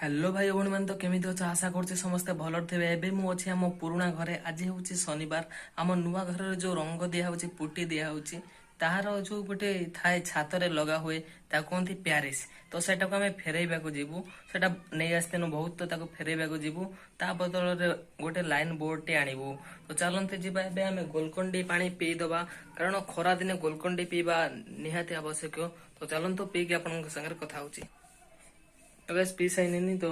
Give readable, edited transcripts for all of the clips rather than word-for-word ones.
Hello भाई भौणी मैंने तो केमी अच्छे आशा करछे समस्ते भलर थे। एबे मु अच्छी आम पुराणा घरे आज हूँ शनिवार आम नुआ घर जो रंग दिया हूँ पुटी दिया हूँ तार जो गोटे थाए छाତରେ लगा हुए ताको कहती प्यारिस तो सेटा को आम फेरइबा जीवु सेटा नहीं आसतेनु बहुत तो ताको फेरइबा जीवु ता बदल गोटे लाइन बोर्ड टे आणबू तो चलते जीवा एबे आम गोलकंडी पानी पी दबा कारण खरा दिने गोलकंडी पीवा निहाती आवश्यक तो चलतु पीकी आपन संगे कथा होची। तो गैस पी साइनी तो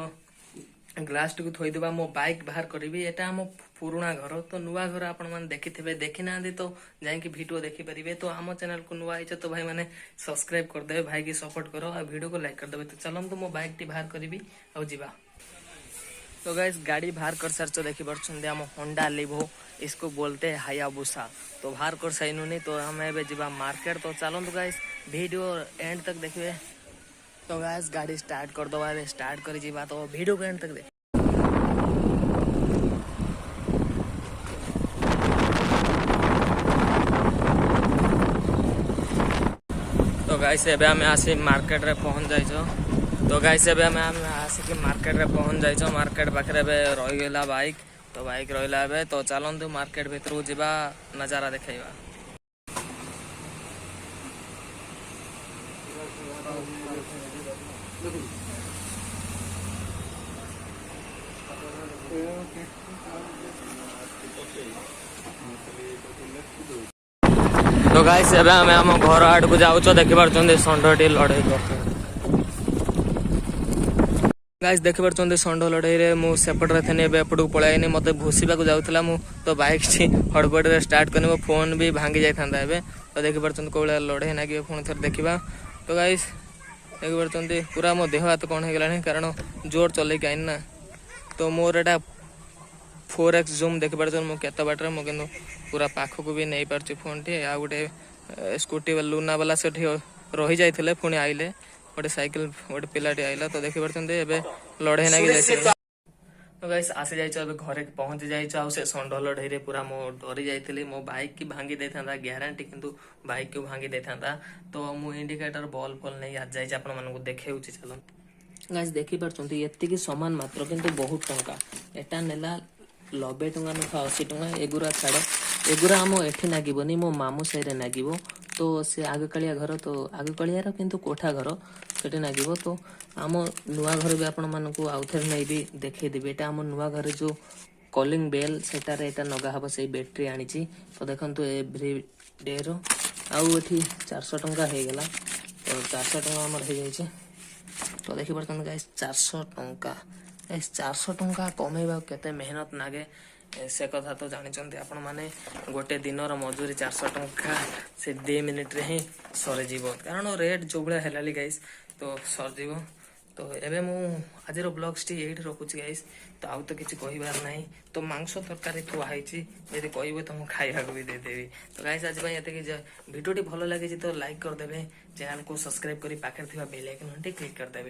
ग्लास टी थोईदेवा मो बाइक बाहर करी एटा आम पुराणा घर तो नुआ घर आपण मैंने देखी देखी ना तो जाकि भिडियो देखिपारे तो आम चैनल को नुआ आइछ तो भाई मैंने सब्सक्राइब करदे भाई की सपोर्ट करो और वीडियो को लाइक करदे। तो चलते मो बाइक टी बाहर करी आ जीवा। तो गैस गाड़ी बाहर कर सार देखी पार्टी आम होंडा लिवो इसको बोलते हैं हायाबुसा तो बाहर कर साइनुनी तो हम एबे जीवा मार्केट तो चलते गैस वीडियो एंड तक देखिए। तो गैस गाड़ी स्टार्ट कर दो स्टार्ट कर जीवा तो वीडियो को एंड तक देख। तो गाइस एबे हमें आसी मार्केट रे पहुंच जाइछो। तो गाइस एबे हमें आसी के मार्केट रे पहुंच जाइछो। मार्केट पाखरे एबे रही गेला बाइक तो बाइक रहिला एबे तो चलंतु मार्केट भीतर जीवा नजारा देखैबा। तो गाइस एबे हमें हम घर आड़ को जाऊ देखी पार्टी षंढटी लड़ाई कर गाइस देखी पार्टी षंढ लड़ाई रे मु सेपटे थे एपट को पलैनी मत भूसवा जाऊला मु तो बाइक हड़बड़ स्टार्ट करनी मो फोन भी भांगी जाता है। तो देखी पार्टी कौ लड़ाई ना पुणी थे देखा। तो गाइस देखी पार्टी पूरा मो देह हाथ कौन हो कारण जोर चल आईन ना तो मोर एटा 4x जूम देखी पार्टी मुझे बाटर मुझे पूरा पाखक भी नहीं पार्टी फोन टी आ गोटे स्कूटी लुना वाला से रही जाते पुणी आइले गोटे साइकिल गोटे पिलाटी आइला तो देखी पार्टी लड़े ना। तो गाइस आसी जाइए घरे पहुंची जाइए से षंढ लड़ई पूरा मो डरी जाइली मो बाइक की भांगी देता ग्यारंटी किंतु बाइक को भांगी देता तो मु इंडिकेटर बॉल फल नहीं आज जाइए आपको देखे चलो गाइस देखी पार्टी ये सामान मात्र किंतु बहुत टंका एटा नेला 90 टंका नुखा 80 टंका एगुरा छाड़ एगुरा आम एठी नागिबनी मो मामू साइरे नागिबो तो से आगकालिया घर तो आगकालियार किंतु कोठा घर सेठी नागिबो तो आम नुआ घर भी आपण मानकू आउथर नै भी देखै देबे। एटा आम नुआ घर जो कॉलिंग बेल सेटारे एटा नगा हबो से बैटरी आनिची तो देखंतु एवरी डे रो आउ एठी 400 टंका हे गेला तो 400 टंका हमर हे जाय छै। तो देखि परतन गाइस 400 टंका 400 टंका कमेबा केते मेहनत नागे से कथा तो जानी आपण माने गोटे दिन मजूरी 400 टंका से 2 मिनिट रे ही सरे जीवो कारण रेट जो बड़ा हेलाली गाइस तो सर जीवो। तो एबे मु आज ब्लॉग्स टी एठी रखुची गाइस तो आउ तो किछि कहिबार नाही तो मांस तरकारी थुआ हैची यदि कहबे तो मु खाइबा को भी दे देबी। तो गाइस आज भाई एते कि वीडियो टी भलो लागे तो लाइक कर देबे चैनल को सब्सक्राइब करी पाखर थिबा बेल आइकन टी क्लिक कर देबे।